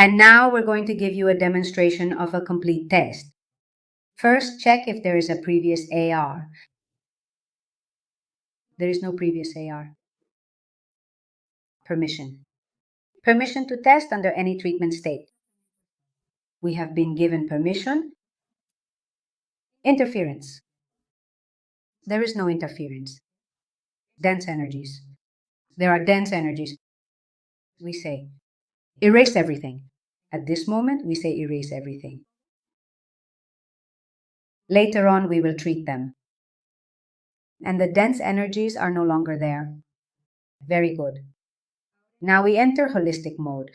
And now we're going to give you a demonstration of a complete test. First, check if there is a previous AR. There is no previous AR. Permission. Permission to test under any treatment state. We have been given permission. Interference. There is no interference. Dense energies. There are dense energies. We say, erase everything. At this moment, we say erase everything. Later on, we will treat them. And the dense energies are no longer there. Very good. Now we enter holistic mode.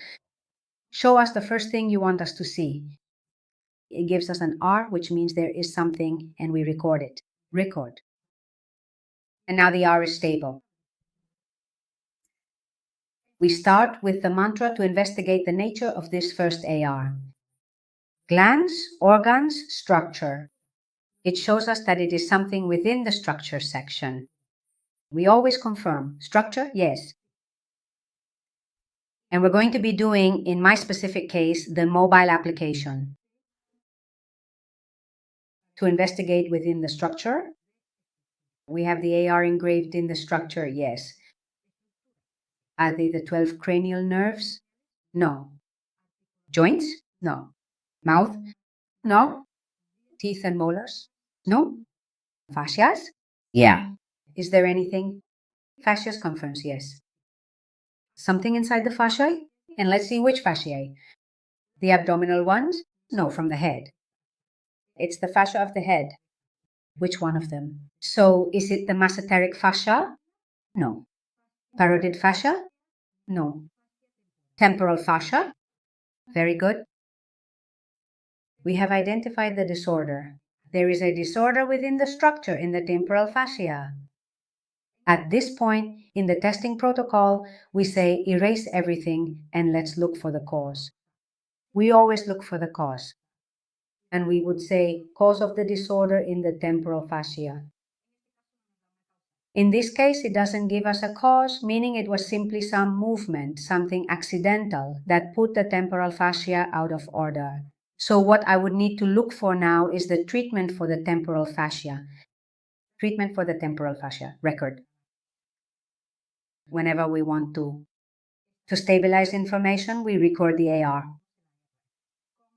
Show us the first thing you want us to see. It gives us an R, which means there is something, and we record it. Record. And now the R is stable. We start with the mantra to investigate the nature of this first AR. Glands, organs, structure. It shows us that it is something within the structure section. We always confirm. Structure? Yes. And we're going to be doing, in my specific case, the mobile application. To investigate within the structure, we have the AR engraved in the structure, yes. Are they the 12 cranial nerves? No. Joints? No. Mouth? No. Teeth and molars? No. Fascias? Yeah. Is there anything? Fascias confirms yes. Something inside the fasciae? And let's see which fasciae. The abdominal ones? No, from the head. It's the fascia of the head. Which one of them? So, is it the masseteric fascia? No. Parotid fascia? No. Temporal fascia? Very good. We have identified the disorder. There is a disorder within the structure in the temporal fascia. At this point in the testing protocol, we say erase everything and let's look for the cause. We always look for the cause. And we would say cause of the disorder in the temporal fascia. In this case, it doesn't give us a cause, meaning it was simply some movement, something accidental that put the temporal fascia out of order. So what I would need to look for now is the treatment for the temporal fascia. Treatment for the temporal fascia, record. Whenever we want to stabilize information, we record the AR.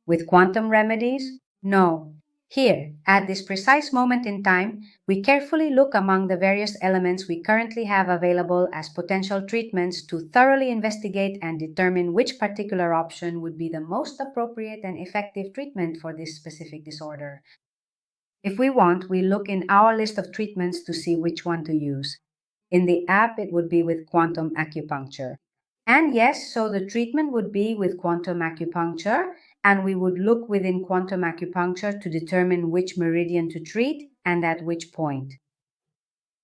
With quantum remedies? No. Here, at this precise moment in time, we carefully look among the various elements we currently have available as potential treatments to thoroughly investigate and determine which particular option would be the most appropriate and effective treatment for this specific disorder. If we want, we look in our list of treatments to see which one to use. In the app, it would be with quantum acupuncture. And yes, so the treatment would be with quantum acupuncture, and we would look within quantum acupuncture to determine which meridian to treat and at which point.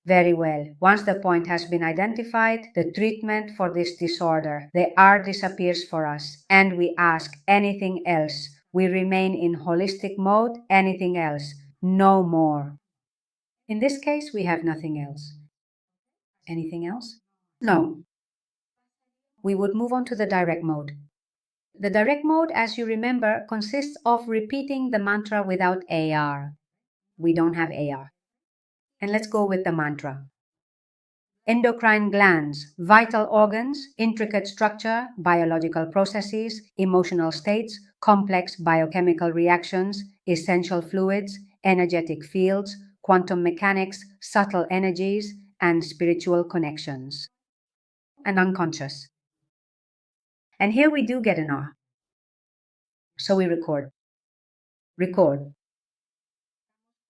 Very well. Once the point has been identified, the treatment for this disorder, the R disappears for us, and we ask anything else. We remain in holistic mode, anything else, no more. In this case, we have nothing else. Anything else? No. We would move on to the direct mode. The direct mode, as you remember, consists of repeating the mantra without AR. We don't have AR. And let's go with the mantra. Endocrine glands, vital organs, intricate structure, biological processes, emotional states, complex biochemical reactions, essential fluids, energetic fields, quantum mechanics, subtle energies, and spiritual connections. And unconscious. And here we do get an R. So we record. Record.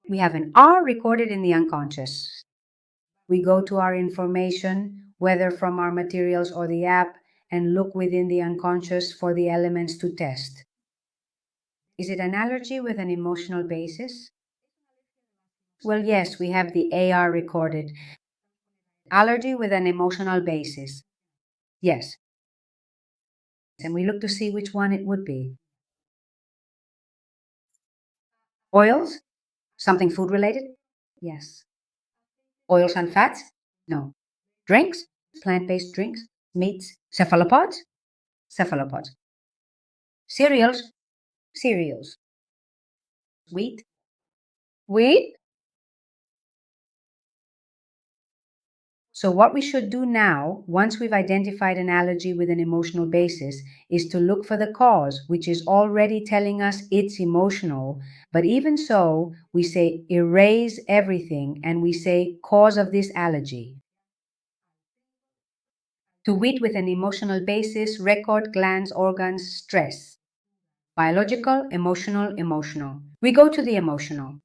We have an R recorded in the unconscious. We go to our information, whether from our materials or the app, and look within the unconscious for the elements to test. Is it an allergy with an emotional basis? Well, yes, we have the AR recorded. Allergy with an emotional basis. Yes. And we look to see which one it would be. Oils? Something food related? Yes. Oils and fats? No. Drinks? Plant-based drinks? Meats? Cephalopods? Cephalopods. Cereals, cereals. Wheat, Wheat? So, what we should do now, once we've identified an allergy with an emotional basis, is to look for the cause, which is already telling us it's emotional. But even so, we say erase everything and we say cause of this allergy. To wheat with an emotional basis, record, glands, organs, stress. Biological, emotional, emotional. We go to the emotional.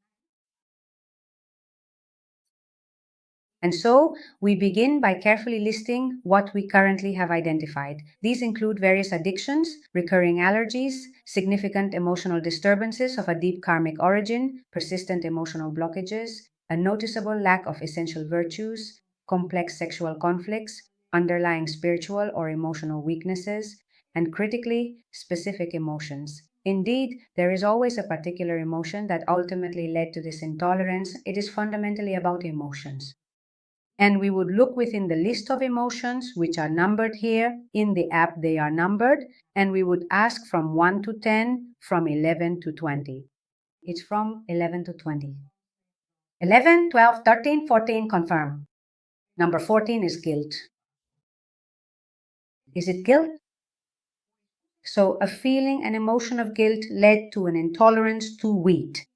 And so we begin by carefully listing what we currently have identified. These include various addictions, recurring allergies, significant emotional disturbances of a deep karmic origin, persistent emotional blockages, a noticeable lack of essential virtues, complex sexual conflicts, underlying spiritual or emotional weaknesses, and critically, specific emotions. Indeed, there is always a particular emotion that ultimately led to this intolerance. It is fundamentally about emotions. And we would look within the list of emotions, which are numbered here. In the app, they are numbered, and we would ask from 1 to 10, from 11 to 20. It's from 11 to 20. 11, 12, 13, 14, confirm. Number 14 is guilt. Is it guilt? So, a feeling, an emotion of guilt led to an intolerance to wheat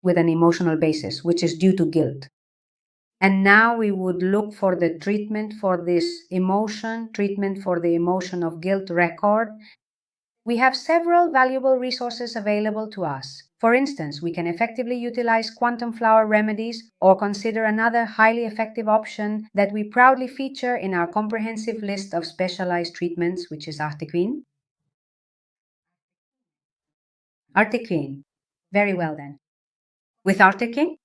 with an emotional basis, which is due to guilt. And now we would look for the treatment for this emotion, treatment for the emotion of guilt record. We have several valuable resources available to us. For instance, we can effectively utilize quantum flower remedies or consider another highly effective option that we proudly feature in our comprehensive list of specialized treatments, which is Artequin. Artequin. Very well then. With Artequin?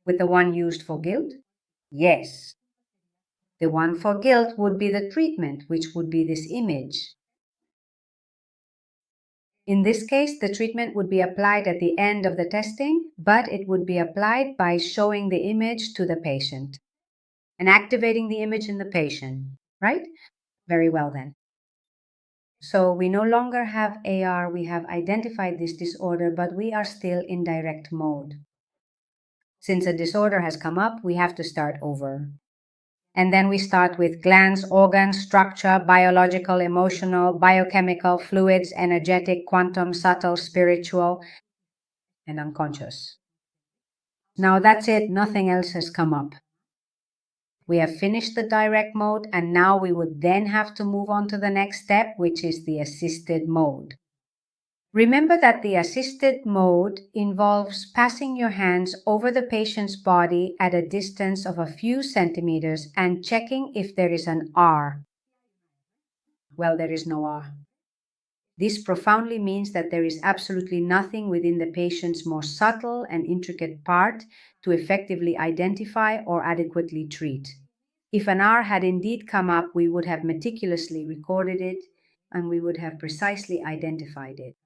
With the one used for guilt? Yes. The one for guilt would be the treatment, which would be this image. In this case, the treatment would be applied at the end of the testing, but it would be applied by showing the image to the patient and activating the image in the patient, right? Very well then. So we no longer have AR, we have identified this disorder, but we are still in direct mode. Since a disorder has come up, we have to start over. And then we start with glands, organs, structure, biological, emotional, biochemical, fluids, energetic, quantum, subtle, spiritual, and unconscious. Now that's it, nothing else has come up. We have finished the direct mode, and now we would then have to move on to the next step, which is the assisted mode. Remember that the assisted mode involves passing your hands over the patient's body at a distance of a few centimeters and checking if there is an R. Well, there is no R. This profoundly means that there is absolutely nothing within the patient's more subtle and intricate part to effectively identify or adequately treat. If an R had indeed come up, we would have meticulously recorded it and we would have precisely identified it.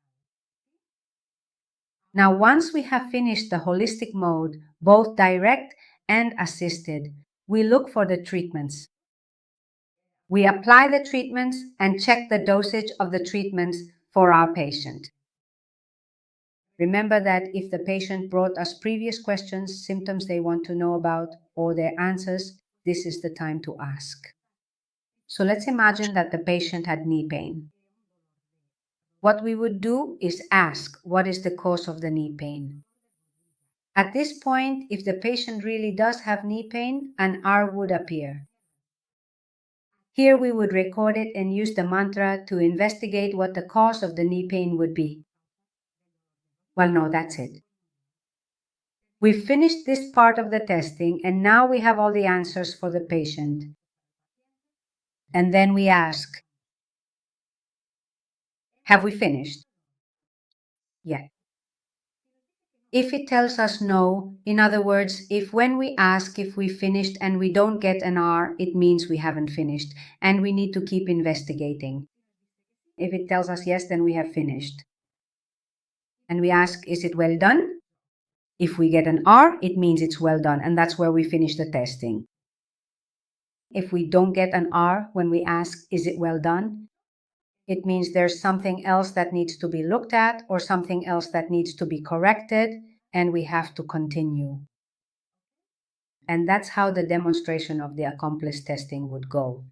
Now, once we have finished the holistic mode, both direct and assisted, we look for the treatments. We apply the treatments and check the dosage of the treatments for our patient. Remember that if the patient brought us previous questions, symptoms they want to know about, or their answers, this is the time to ask. So let's imagine that the patient had knee pain. What we would do is ask, what is the cause of the knee pain? At this point, if the patient really does have knee pain, an R would appear. Here we would record it and use the mantra to investigate what the cause of the knee pain would be. Well, no, that's it. We've finished this part of the testing and now we have all the answers for the patient. And then we ask, have we finished? Yeah. If it tells us no, in other words, if when we ask if we finished and we don't get an R, it means we haven't finished and we need to keep investigating. If it tells us yes, then we have finished. And we ask, is it well done? If we get an R, it means it's well done, and that's where we finish the testing. If we don't get an R when we ask, is it well done? It means there's something else that needs to be looked at or something else that needs to be corrected, and we have to continue. And that's how the demonstration of the accomplice testing would go.